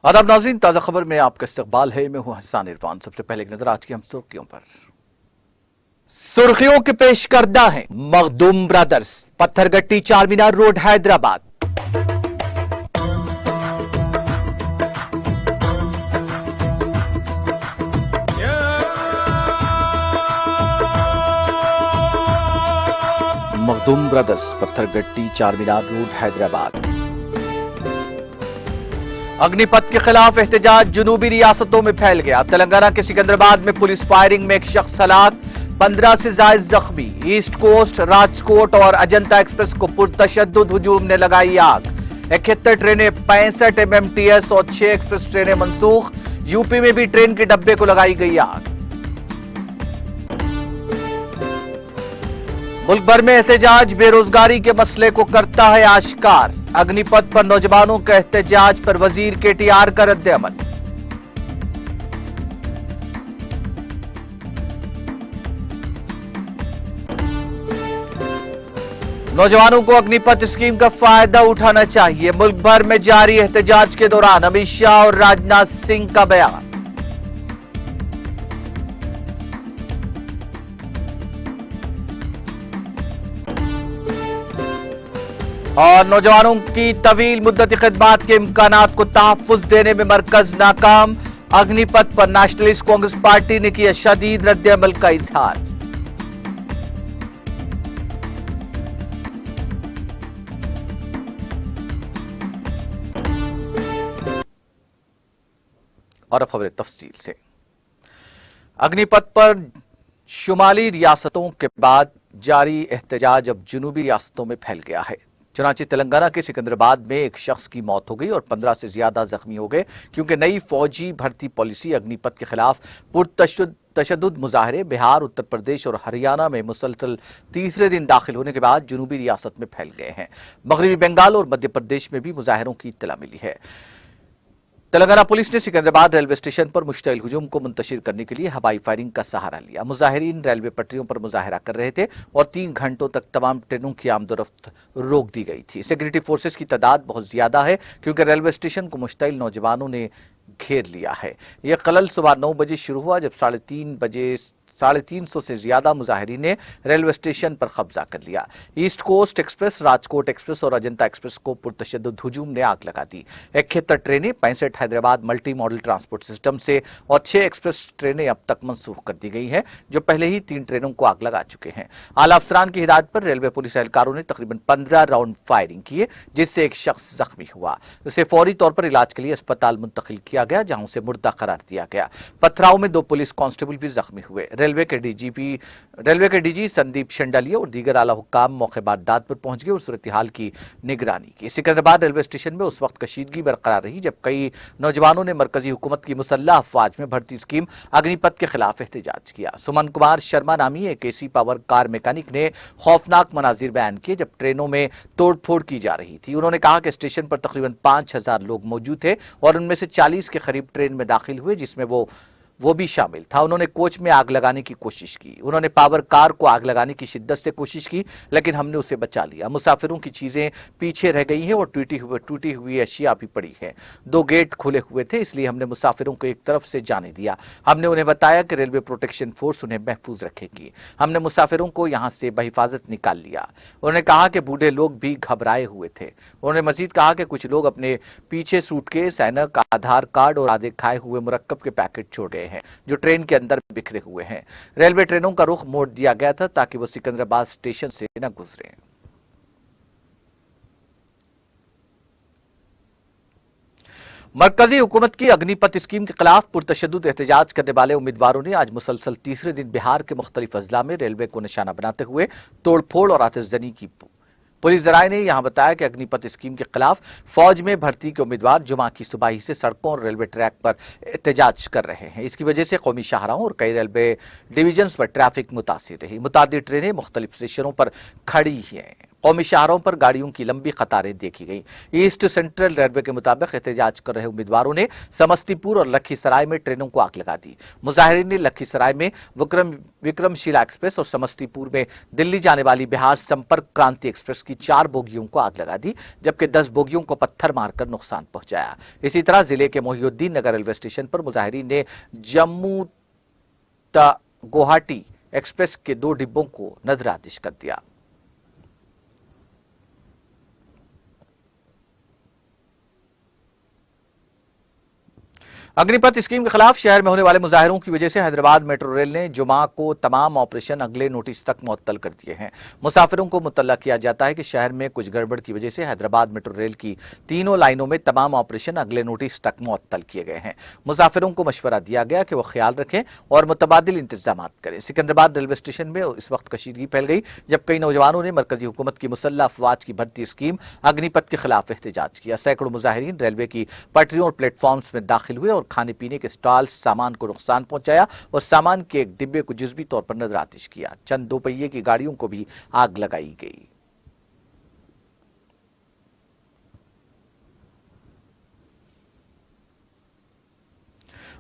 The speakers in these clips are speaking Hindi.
आदाब नाज़रीन, ताज़ा खबर में आपका इस्तकबाल है। मैं हूं हसन इरफान। सबसे पहले एक नजर आज की हम सुर्खियों पर। सुर्खियों के पेश करदा है Makhdoom brothers, Pathergatti Charminar road Hyderabad. Makhdoom brothers, Pathergatti Charminar road Hyderabad. Agnipath के खिलाफ एहतजाज जुनूबी रियासतों में फैल गया। तेलंगाना के सिकंदराबाद में पुलिस फायरिंग में एक शख्स हलाक, 15 से ज्यादा जख्मी। ईस्ट कोस्ट, राजकोट और अजंता एक्सप्रेस को पुरतशद्दुद हुजूम ने लगाई आग। 71 ट्रेनें, 65 MMTS और 6 एक्सप्रेस ट्रेनें मनसूख। यूपी में भी ट्रेन के डब्बे को लगाई गई आग। मुल्क भर में एहतजाज बेरोजगारी के मसले को करता है आश्कार। अग्निपथ पर नौजवानों का एहतजाज पर वजीर KTR का रद्द-ए-अमल। नौजवानों को अग्निपथ स्कीम का फायदा उठाना चाहिए। मुल्क भर में जारी एहतजाज के दौरान अमित शाह और राजनाथ सिंह का बयान। और नौजवानों की तवील मुद्दती खिदमात के इम्कानात को तहफ्फुज देने में मरकज नाकाम। अग्निपथ पर नेशनलिस्ट कांग्रेस पार्टी ने किया शदीद रद्द-ए-अमल का इजहार। और अब खबरें तफसील से। अग्निपथ पर शुमाली रियासतों के बाद जारी एहतजाज अब जुनूबी रियासतों में फैल गया है। चुनांचे तेलंगाना के सिकंदराबाद में एक शख्स की मौत हो गई और 15 से ज्यादा जख्मी हो गए, क्योंकि नई फौजी भर्ती पॉलिसी अग्निपथ के खिलाफ पुरतशद्दुद मुजाहरे बिहार, उत्तर प्रदेश और हरियाणा में मुसलसल तीसरे दिन दाखिल होने के बाद जुनूबी रियासत में फैल गए हैं। मगरबी बंगाल और मध्य प्रदेश में भी मुजाहरों की इत्तला मिली है। तेलंगाना पुलिस ने सिकंदराबाद रेलवे स्टेशन पर मुश्तइल हुजूम को मुंतशिर करने के लिए हवाई फायरिंग का सहारा लिया। मुजाहिरीन रेलवे पटरियों पर मुजाहरा कर रहे थे और 3 घंटों तक तमाम ट्रेनों की आमदोरफ्त रोक दी गई थी। सिक्योरिटी फोर्सेस की तादाद बहुत ज्यादा है, क्योंकि रेलवे स्टेशन को मुश्तइल नौजवानों ने घेर लिया है। यह कलल सुबह 9 बजे शुरू हुआ, जब 350 से ज्यादा मुजाहिरीन ने रेलवे स्टेशन पर कब्जा कर लिया। East Coast Express, Rajkot express और अजंता एक्सप्रेस को पुरतशद्दुद हुजूम ने आग लगा दी। 71 ट्रेनें, 65 Hyderabad multi modal transport system से और 6 एक्सप्रेस ट्रेनें अब तक मनसूख कर दी गई हैं, जो पहले ही 3 ट्रेनों को आग लगा चुके हैं। आला अफसरान की हिदायत पर रेलवे पुलिस एहलकारों ने तकरीबन 15 राउंड फायरिंग किए, जिससे एक शख्स जख्मी हुआ। उसे फौरी तौर पर इलाज के लिए अस्पताल मुंतकिल किया गया, जहां उसे मुर्दा करार दिया गया। पथराव में 2 पुलिस कांस्टेबल भी जख्मी हुए। रेलवे के डीजी संदीप शंडालिया और दीगर आला हुक्काम मौके वारदात पर पहुंच गए और सूरत हाल की निगरानी की। सिकंदराबाद रेलवे स्टेशन में उस वक्त कशीदगी बरकरार रही जब कई नौजवानों ने मरकजी हुकूमत की मुसल्लह अफवाज में भर्ती स्कीम अग्निपथ के खिलाफ एहतजाज किया। सुमन कुमार शर्मा नामी एक AC पावर कार मैकेनिक ने खौफनाक मनाजिर बयान किए जब ट्रेनों में तोड़फोड़ की जा रही थी। उन्होंने कहा कि स्टेशन पर तकरीबन 5000 लोग मौजूद थे और उनमें से 40 के करीब ट्रेन में दाखिल हुए, जिसमें वो भी शामिल था। उन्होंने कोच में आग लगाने की कोशिश की। उन्होंने पावर कार को आग लगाने की शिद्दत से कोशिश की, लेकिन हमने उसे बचा लिया। मुसाफिरों की चीजें पीछे रह गई हैं और टूटी हुई अशिया भी पड़ी है। 2 गेट खुले हुए थे, इसलिए हमने मुसाफिरों को एक तरफ से जाने दिया। हमने उन्हें बताया कि रेलवे प्रोटेक्शन फोर्स उन्हें महफूज रखेगी। हमने मुसाफिरों को यहां से बहिफाजत निकाल लिया। उन्होंने कहा कि बूढ़े लोग भी घबराए हुए थे। उन्होंने मजीद कहा कि कुछ लोग अपने पीछे सूटकेस, ऐनक, आधार कार्ड और आधे खाए हुए मुरक्कब के पैकेट छोड़ गए हैं, जो ट्रेन के अंदर बिखरे हुए हैं। रेलवे ट्रेनों का रुख मोड़ दिया गया था ताकि वो सिकंदराबाद स्टेशन से न गुजरें। मरकजी हुकूमत की अग्निपथ स्कीम के खिलाफ पुरतशद्दुद एहतजाज करने वाले उम्मीदवारों ने आज मुसलसल तीसरे दिन बिहार के मुख्तलिफ अजला में रेलवे को निशाना बनाते हुए तोड़फोड़ और आतिशजनी की। पुलिस जराये ने यहां बताया कि अग्निपथ स्कीम के खिलाफ फौज में भर्ती के उम्मीदवार जुमा की सुबह ही से सड़कों और रेलवे ट्रैक पर एहतजाज कर रहे हैं। इसकी वजह से कौमी शाहराहों और कई रेलवे डिवीजन पर ट्रैफिक मुतासिर रही। मुतादिद ट्रेनें मुख्तलिफ स्टेशनों पर खड़ी हैं। कौमी शाहरों पर गाड़ियों की लंबी कतारें देखी गई। ईस्ट सेंट्रल रेलवे के मुताबिक एहतजाज कर रहे उम्मीदवारों ने समस्तीपुर और लखीसराय में ट्रेनों को आग लगा दी। मुजाहिरीन ने लखीसराय में विक्रमशिला एक्सप्रेस और समस्तीपुर में दिल्ली जाने वाली बिहार संपर्क क्रांति एक्सप्रेस की 4 बोगियों को आग लगा दी, जबकि 10 बोगियों को पत्थर मारकर नुकसान पहुंचाया। इसी तरह जिले के मोहिउद्दीन नगर रेलवे स्टेशन पर मुजाहिरीन ने जम्मू गुवाहाटी एक्सप्रेस के 2 डिब्बों को नजरआतिश कर दिया। अग्निपथ स्कीम के खिलाफ शहर में होने वाले मुजाहिरों की वजह से हैदराबाद मेट्रो रेल ने जुमा को तमाम ऑपरेशन अगले नोटिस तक मुअत्तल कर दिए हैं। मुसाफिरों को मुतल्ला किया जाता है कि शहर में कुछ गड़बड़ की वजह से हैदराबाद मेट्रो रेल की तीनों लाइनों में तमाम ऑपरेशन अगले नोटिस तक मुअत्तल किए गए हैं। मुसाफिरों को मशवरा दिया गया कि वो ख्याल रखें और मुतबादिल इंतजाम करें। सिकंदराबाद रेलवे स्टेशन में इस वक्त कशीदगी फैल गई जब कई नौजवानों ने मरकजी हुकूमत की मुसल्लह अफवाज की भर्ती स्कीम अग्निपथ के खिलाफ एहतजाज किया। सैकड़ों मुजाहिरीन रेलवे की पटरियों और प्लेटफॉर्म्स में दाखिल हुए और खाने पीने के स्टॉल सामान को नुकसान पहुंचाया और सामान के एक डिब्बे को जुज़वी तौर पर नजरआतिश किया। चंद 2 पहिए की गाड़ियों को भी आग लगाई गई।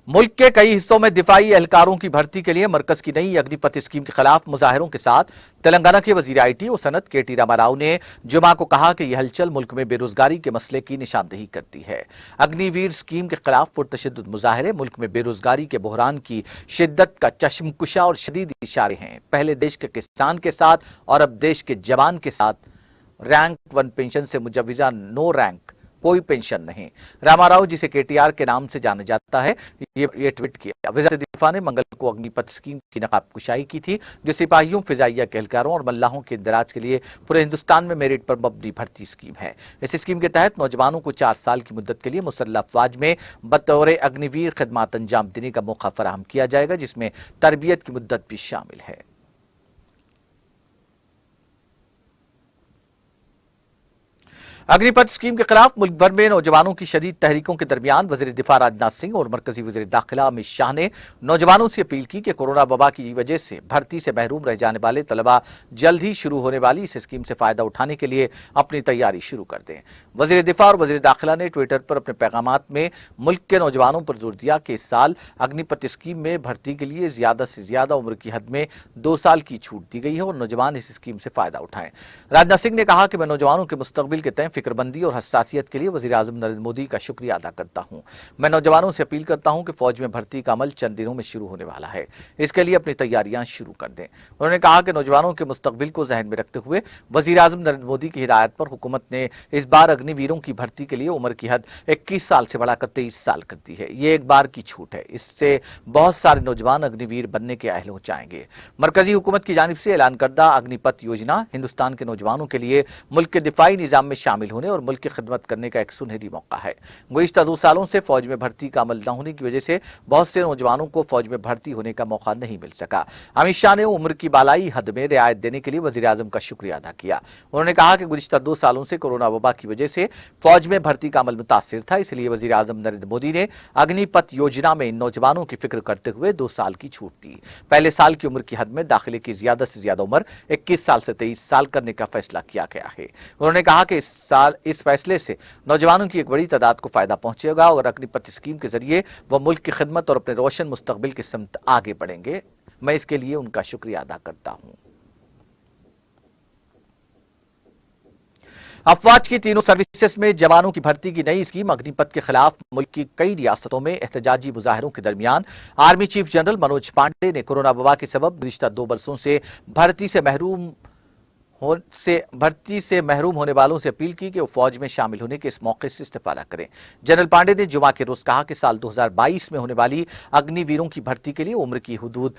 मुल्क के कई हिस्सों में दिफाई एहलकारों की भर्ती के लिए मरकज की नई अग्निपथ स्कीम के खिलाफ मुजाहिरों के साथ तेलंगाना के वजीर IT और सनत KT रामाराव ने जुमा को कहा कि यह हलचल मुल्क में बेरोजगारी के मसले की निशानदेही करती है। अग्निवीर स्कीम के खिलाफ पुरतशद्दुद मुजाहरे मुल्क में बेरोजगारी के बहरान की शिद्दत का चश्मकुशा और शदीद इशारे हैं। पहले देश के किसान के साथ और अब देश के जवान के साथ रैंक 1 पेंशन से मुजव्विजा नो रैंक कोई पेंशन नहीं। रामाराव, जिसे KTR के नाम से जाना जाता है, ये ट्वीट किया। वज़ीर दिफा ने मंगल को अग्निपथ स्कीम की नकाब कुशाई की थी, जो सिपाहियों, फिजाइया के एहलकारों और मल्लाहों के इंदराज के लिए पूरे हिंदुस्तान में मेरिट पर मबनी भर्ती स्कीम है। इस स्कीम के तहत नौजवानों को 4 साल की मुद्दत के लिए मुसल्लह अफवाज में बतौर अग्निवीर खिदमात अंजाम देने का मौका फराहम किया जाएगा, जिसमें तरबियत की मुद्दत भी शामिल है। अग्निपथ स्कीम के खिलाफ मुल्क भर में नौजवानों की शदीद तहरीकों के दरमियान वजीर दिफा राजनाथ सिंह और मरकजी वजीर दाखिला अमित शाह ने नौजवानों से अपील की कि कोरोना वबा की वजह से भर्ती से महरूम रह जाने वाले तलबा जल्द ही शुरू होने वाली इस स्कीम से फायदा उठाने के लिए अपनी तैयारी शुरू कर दें। वजीर दिफा और वजीर दाखिला ने ट्विटर पर अपने पैगामात में मुल्क के नौजवानों पर जोर दिया कि इस साल अग्निपथ स्कीम में भर्ती के लिए ज्यादा से ज्यादा उम्र की हद में 2 साल की छूट दी गई है और नौजवान इस स्कीम से फायदा उठाएं। राजनाथ सिंह ने कहा कि मैं नौजवानों के मुस्तकबिल के तय फिक्रमंदी और हसासियत के लिए वजीर आजम नरेंद्र मोदी का शुक्रिया अदा करता हूं। मैं नौजवानों से अपील करता हूं कि फौज में भर्ती का अमल चंद दिनों में शुरू होने वाला है, इसके लिए अपनी तैयारियां शुरू कर दें। उन्होंने कहा कि नौजवानों के मुस्तकबिल को जहन में रखते हुए वजीर आजम नरेंद्र मोदी की हिदायत पर हुकूमत ने इस बार अग्निवीरों की भर्ती के लिए उम्र की हद 21 साल से बढ़ाकर 23 साल कर दी है। ये एक बार की छूट है, इससे बहुत सारे नौजवान अग्निवीर बनने के अहल हो जाएंगे। मरकजी हुकूमत की जानिब से ऐलान करदा अग्निपथ योजना हिंदुस्तान के नौजवानों के लिए मुल्क के दिफाई निजाम में शामिल होने और मुल्क की खिदमत करने का एक सुनहरी मौका है। गुज़िश्ता 2 सालों से फौज में भर्ती का अमल न होने की वजह से बहुत से नौजवानों को फौज में भर्ती होने का मौका नहीं मिल सका। अमित शाह ने उम्र की बालाई हद में रियायत देने के लिए वजीर आजम का शुक्रिया अदा किया। उन्होंने कहा कि गुज़िश्ता 2 सालों से कोरोना वबा की वजह से फौज में भर्ती का अमल मुतासिर था, इसलिए वजीर आजम नरेंद्र मोदी ने अग्निपथ योजना में इन नौजवानों की फिक्र करते हुए 2 साल की छूट दी। पहले साल की उम्र की हद में दाखिले की ज्यादा से ज्यादा उम्र 21 साल से 23 साल करने का फैसला किया गया है। उन्होंने कहा कि इस फैसले से नौजवानों की एक बड़ी तादाद को फायदा पहुंचेगा और अग्निपथ स्कीम के जरिए वह मुल्क की खिदमत और अपने रोशन मुस्तकबिल की समत आगे बढ़ेंगे। मैं इसके लिए उनका शुक्रिया अदा करता हूं। अफवाज की तीनों सर्विसेज में जवानों की भर्ती की नई स्कीम अग्निपथ के खिलाफ मुल्क की कई रियासतों में एहतजाजी मुजाहिरों के दरमियान army chief general Manoj Pandey ने कोरोना वबा के सबब गुज़िश्ता 2 बरसों से भर्ती से महरूम होने वालों से अपील की कि वो फौज में शामिल होने के इस मौके से इस्तेफादा करें। जनरल पांडे ने जुमा के रोज कहा कि साल 2022 में होने वाली अग्निवीरों की भर्ती के लिए उम्र की हदूद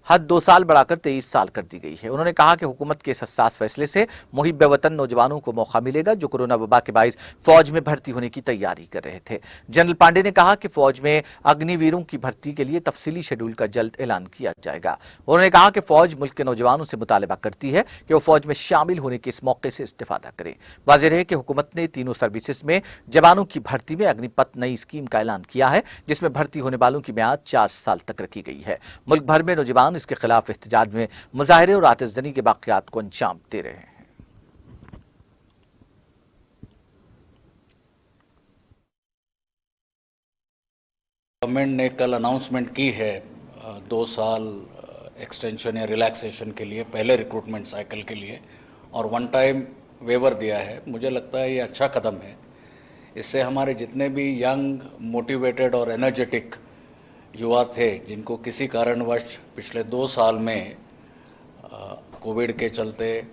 हद 2 साल बढ़ाकर 23 साल कर दी गई है। उन्होंने कहा कि हुकूमत के इस हसास फैसले से मुहिब वतन नौजवानों को मौका मिलेगा जो कोरोना वबा के बाइस फौज में भर्ती होने की तैयारी कर रहे थे। जनरल पांडे ने कहा कि फौज में अग्निवीरों की भर्ती के लिए तफसीली शेड्यूल का जल्द ऐलान किया जाएगा। उन्होंने कहा कि फौज मुल्क के नौजवानों से मुतालबा करती है कि वो फौज में शामिल होने के इस मौके से इस्तेफादा करें। वाज़ेह है कि हुकूमत ने तीनों सर्विसेज में जवानों की भर्ती में अग्निपथ नई स्कीम का ऐलान किया है, जिसमें भर्ती होने वालों की मियाद 4 साल तक रखी गई है। मुल्क भर में नौजवान नौजवान इसके खिलाफ एहतजाज में मुजाहरे और आतिशजनी के वाक़यात को अंजाम दे रहे हैं। गवर्नमेंट ने कल अनाउंसमेंट की है 2 साल एक्सटेंशन या रिलैक्सेशन के लिए, पहले रिक्रूटमेंट साइकिल के लिए, और वन टाइम वेवर दिया है। मुझे लगता है ये अच्छा कदम है। इससे हमारे जितने भी यंग, मोटिवेटेड और एनर्जेटिक युवा थे, जिनको किसी कारणवश पिछले 2 साल में कोविड के चलते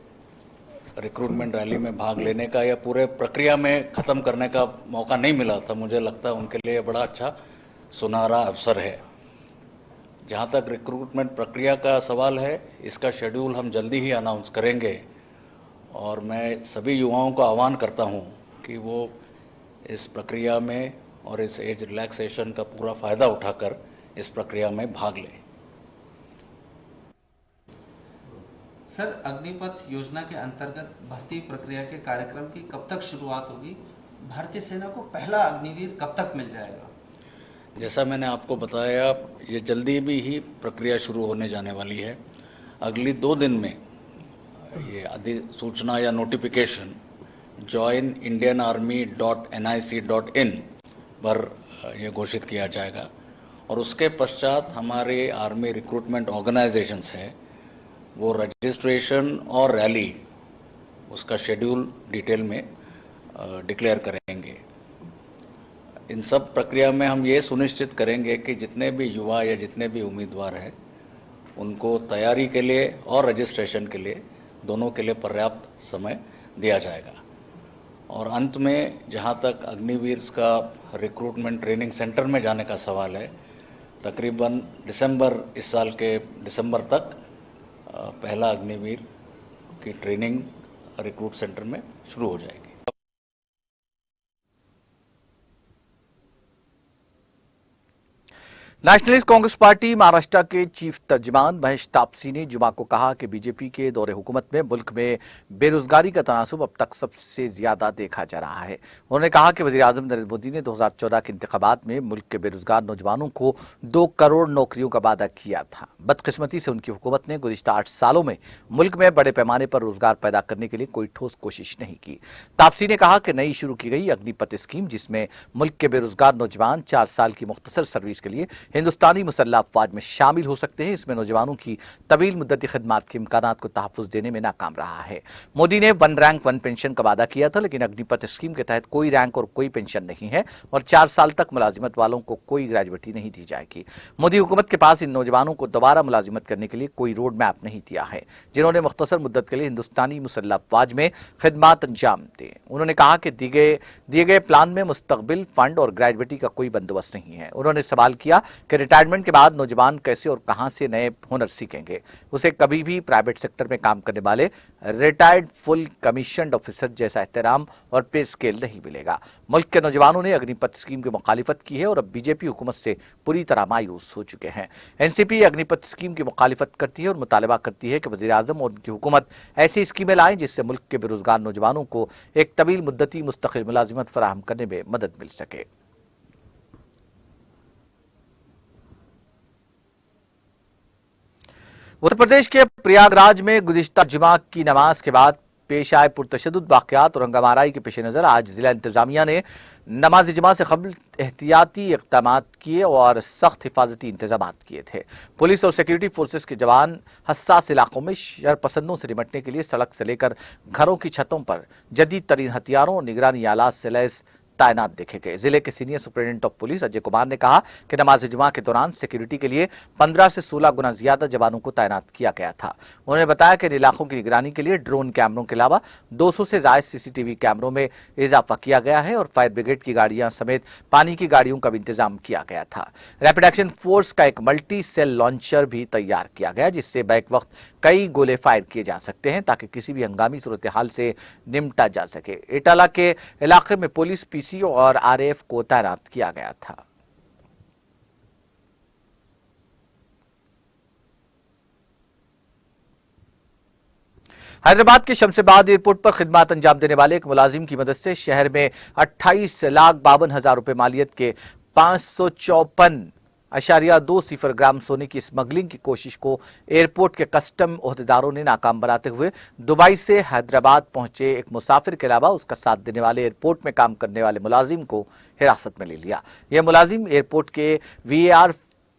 रिक्रूटमेंट रैली में भाग लेने का या पूरे प्रक्रिया में ख़त्म करने का मौका नहीं मिला था, मुझे लगता है उनके लिए बड़ा अच्छा सुनहरा अवसर है। जहां तक रिक्रूटमेंट प्रक्रिया का सवाल है, इसका शेड्यूल हम जल्दी ही अनाउंस करेंगे और मैं सभी युवाओं को आह्वान करता हूं कि वो इस प्रक्रिया में और इस एज रिलैक्सेशन का पूरा फायदा उठाकर इस प्रक्रिया में भाग लें। सर, अग्निपथ योजना के अंतर्गत भर्ती प्रक्रिया के कार्यक्रम की कब तक शुरुआत होगी? भारतीय सेना को पहला अग्निवीर कब तक मिल जाएगा? जैसा मैंने आपको बताया, ये जल्दी भी ही प्रक्रिया शुरू होने जाने वाली है। अगली 2 दिन में ये अधिसूचना या नोटिफिकेशन joinindianarmy.nic.in पर यह घोषित किया जाएगा और उसके पश्चात हमारे आर्मी रिक्रूटमेंट ऑर्गेनाइजेशंस हैं, वो रजिस्ट्रेशन और रैली उसका शेड्यूल डिटेल में डिक्लेयर करेंगे। इन सब प्रक्रिया में हम ये सुनिश्चित करेंगे कि जितने भी युवा या जितने भी उम्मीदवार हैं, उनको तैयारी के लिए और रजिस्ट्रेशन के लिए, दोनों के लिए पर्याप्त समय दिया जाएगा। और अंत में जहां तक अग्निवीर्स का रिक्रूटमेंट ट्रेनिंग सेंटर में जाने का सवाल है, तकरीबन इस साल के दिसंबर तक पहला अग्निवीर की ट्रेनिंग रिक्रूट सेंटर में शुरू हो जाएगी। नेशनलिस्ट कांग्रेस पार्टी महाराष्ट्र के चीफ तर्जुमान महेश तापसी ने जुमा को कहा कि बीजेपी के दौरे हुकूमत में मुल्क में बेरोजगारी का तनासुब अब तक सबसे ज्यादा देखा जा रहा है। उन्होंने कहा कि वज़ीर-ए-आज़म नरेंद्र मोदी ने 2014 के इंतखाबात में मुल्क के बेरोजगार नौजवानों को 2 करोड़ नौकरियों का वादा किया था। बदकिस्मती से उनकी हुकूमत ने गुज़िश्ता 8 सालों में मुल्क में बड़े पैमाने पर रोजगार पैदा करने के लिए कोई ठोस कोशिश नहीं की। तापसी ने कहा कि नई शुरू की गई अग्निपथ स्कीम, जिसमें मुल्क के बेरोजगार नौजवान 4 साल की मुख्तसर सर्विस के लिए हिंदुस्तानी मुसल्लह अफवाज में शामिल हो सकते हैं, इसमें नौजवानों की तवील मुद्दती खिदमात के इम्कानात को तहफ़्फ़ुज़ देने में नाकाम रहा है। मोदी ने 1 रैंक 1 पेंशन का वादा किया था, लेकिन अग्निपथ स्कीम के तहत कोई रैंक और कोई पेंशन नहीं है और 4 साल तक मुलाजिमत वालों को कोई ग्रेजुएटी नहीं दी जाएगी। मोदी हुकूमत के पास इन नौजवानों को दोबारा मुलाजिमत करने के लिए कोई रोड मैप नहीं दिया है, जिन्होंने मुख्तसर मुद्दत के लिए हिंदुस्तानी मुसल्लह अफवाज में खिदमात अंजाम दें। उन्होंने कहा कि दिए गए प्लान में मुस्तकबिल फंड और ग्रेजुएटी का कोई बंदोबस्त नहीं है। उन्होंने सवाल किया कि रिटायरमेंट के बाद नौजवान कैसे और कहां से नए हुनर सीखेंगे। उसे कभी भी प्राइवेट सेक्टर में काम करने वाले रिटायर्ड फुल कमीशन्ड ऑफिसर जैसा एहतराम और पे स्केल नहीं मिलेगा। मुल्क के नौजवानों ने अग्निपथ स्कीम की मुखालिफत की है और अब बीजेपी हुकूमत से पूरी तरह मायूस हो चुके हैं। एनसीपी अग्निपथ स्कीम की मुखालिफत करती है और मुतालबा करती है कि वज़ीर-ए-आज़म और उनकी हुकूमत ऐसी स्कीमें लाएं जिससे मुल्क के बेरोजगार नौजवानों को एक तवील मुद्दती मुस्तकिल मुलाजिमत फराहम करने में मदद मिल सके। उत्तर प्रदेश के प्रयागराज में गुज़िश्ता जुमा की नमाज के बाद पेश आए पुरतशद्दुद वाक़यात और हंगामाराई के पेश नज़र आज जिला इंतजामिया ने नमाज जुमा से कबल एहतियाती इक़दामात किए और सख्त हिफाजती इंतजाम किए थे। पुलिस और सिक्योरिटी फोर्सेस के जवान हसास इलाकों में शरपसंदों से निपटने के लिए सड़क से लेकर घरों की छतों पर जदीद तरीन हथियारों और निगरानी आलात से लैस तैनात देखे गए। जिले के senior superintendent of police Ajay Kumar ने कहा कि नमाज जुमा के दौरान सिक्योरिटी के लिए 15 से 16 गुना ज्यादा जवानों को तैनात किया गया था। उन्होंने बताया कि इन इलाकों की निगरानी के लिए ड्रोन कैमरों के अलावा 200 से ज्यादा सीसीटीवी कैमरों में इजाफा किया गया है और फायर ब्रिगेड की गाड़ियां समेत पानी की गाड़ियों का भी इंतजाम किया गया था। रैपिड एक्शन फोर्स का एक मल्टी सेल लॉन्चर भी तैयार किया गया, जिससे बैक वक्त कई गोले फायर किए जा सकते हैं ताकि किसी भी हंगामी सूरत हाल से निपटा जा सके। इटाला के इलाके में पुलिस, पीसी और आरएएफ को तैनात किया गया था। हैदराबाद के शमशाबाद एयरपोर्ट पर खिदमत अंजाम देने वाले एक मुलाजिम की मदद से शहर में 28,52,000 रुपए मालियत के 554 1.20 ग्राम सोने की स्मगलिंग की कोशिश को एयरपोर्ट के कस्टम ओहदेदारों ने नाकाम बनाते हुए दुबई से हैदराबाद पहुंचे एक मुसाफिर के अलावा उसका साथ देने वाले एयरपोर्ट में काम करने वाले मुलाजिम को हिरासत में ले लिया। यह मुलाजिम एयरपोर्ट के VAR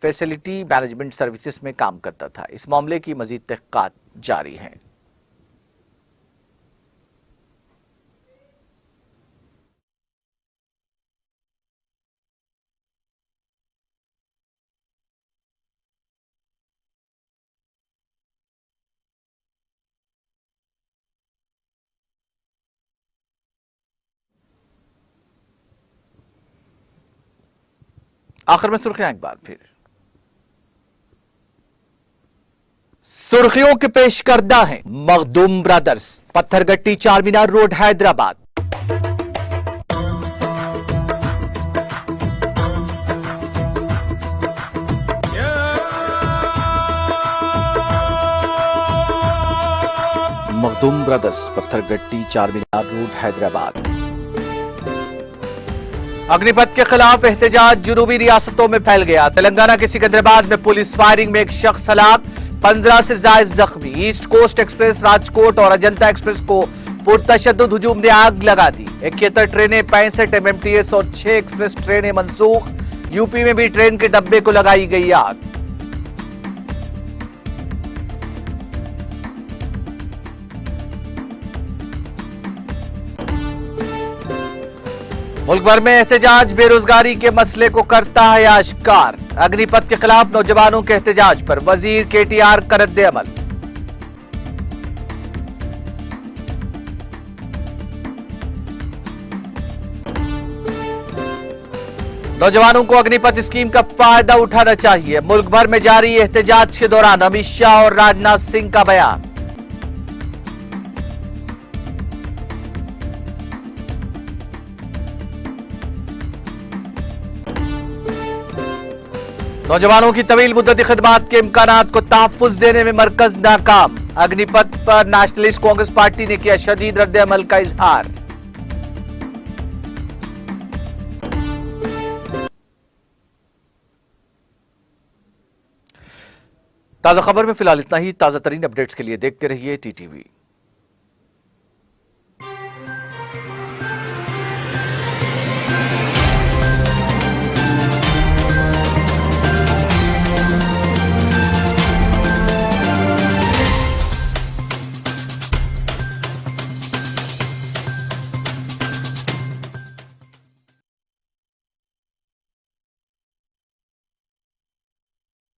फैसिलिटी मैनेजमेंट सर्विसेज में काम करता था। इस मामले की मजीद तहकीकात जारी है। आखिर में सुर्खियां एक बार फिर। सुर्खियों के पेश करदा है Makhdoom brothers, Pathergatti Charminar road Hyderabad. Makhdoom brothers, Pathergatti Charminar road Hyderabad. Agnipath के खिलाफ एहतजाज जुनूबी रियासतों में फैल गया। तेलंगाना के सिकंदराबाद में पुलिस फायरिंग में एक शख्स हलाक, 15 से ज्यादा जख्मी। ईस्ट कोस्ट एक्सप्रेस राजकोट और अजंता एक्सप्रेस को पुरतशद्दुद हुजूम ने आग लगा दी। 71 ट्रेनें, 65 MMTS और 6 एक्सप्रेस ट्रेनें मनसूख। यूपी में भी ट्रेन के डब्बे को लगाई गई आग। मुल्क भर में एहतजाज बेरोजगारी के मसले को करता है आश्कार। अग्निपथ के खिलाफ नौजवानों के एहतजाज पर वजीर KTR का रद्द-ए-अमल। नौजवानों को अग्निपथ स्कीम का फायदा उठाना चाहिए। मुल्क भर में जारी एहतजाज के दौरान अमित शाह और राजनाथ सिंह का बयान। नौजवानों की तवील मुद्दती खिदमात के इम्कानात को तहफ्फुज देने में मरकज नाकाम। अग्निपथ पर नेशनलिस्ट कांग्रेस पार्टी ने किया शदीद रद्द-ए-अमल का इजहार। ताजा खबर में फिलहाल इतना ही। ताजा तरीन अपडेट्स के लिए देखते रहिए TTV।